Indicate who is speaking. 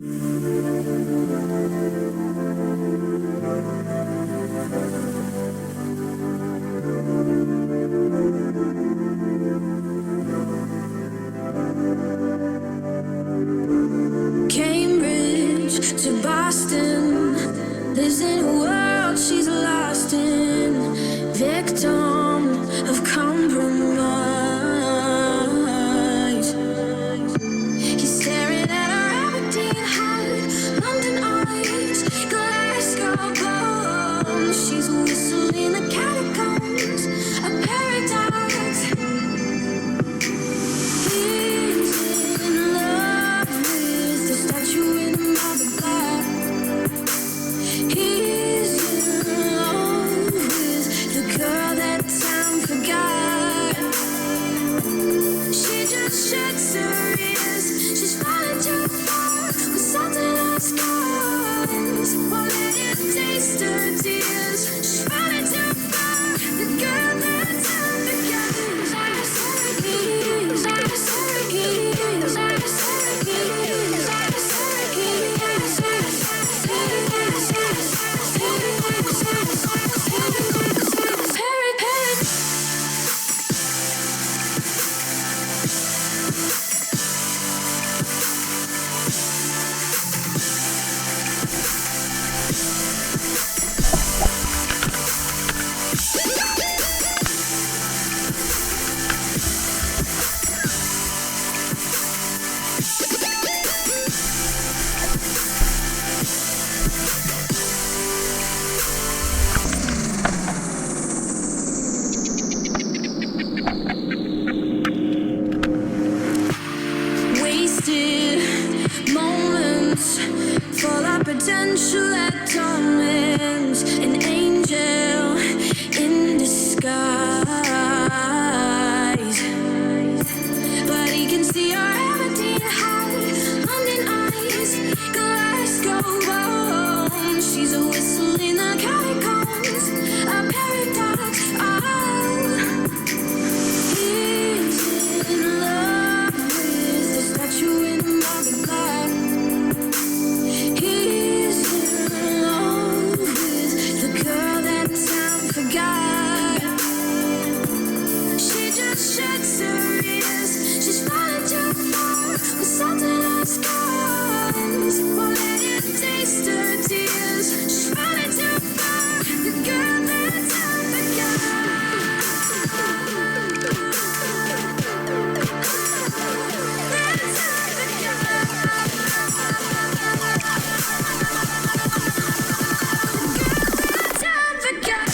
Speaker 1: Cambridge to Boston, lives in a world she's lost in, victim of compromise. He's staring at her Aberdeen heart, London eyes, Glasgow bones. She's whistling the catacombs, a paradox. He's in love with the statue in the marble block. He's in love with the girl that time forgot. She just sheds her ears. She's falling too far with salt in her scars. Won't let it taste her tears. She's falling too far. The girl that time forgot. Wasted moments full of potential that torments an angel in disguise. But he can see her Aberdeen heart, London eyes, Glasgow bones. She's a whistle in the catacombs, a paradox. Oh, he's in love with the statue in the marble block. He's in love with the girl that time forgot. She just sheds her ears. She's falling too far with salt in her scars. Won't let it taste her tears. She's falling too far. The girl that time forgot. That time forgot. Time forgot.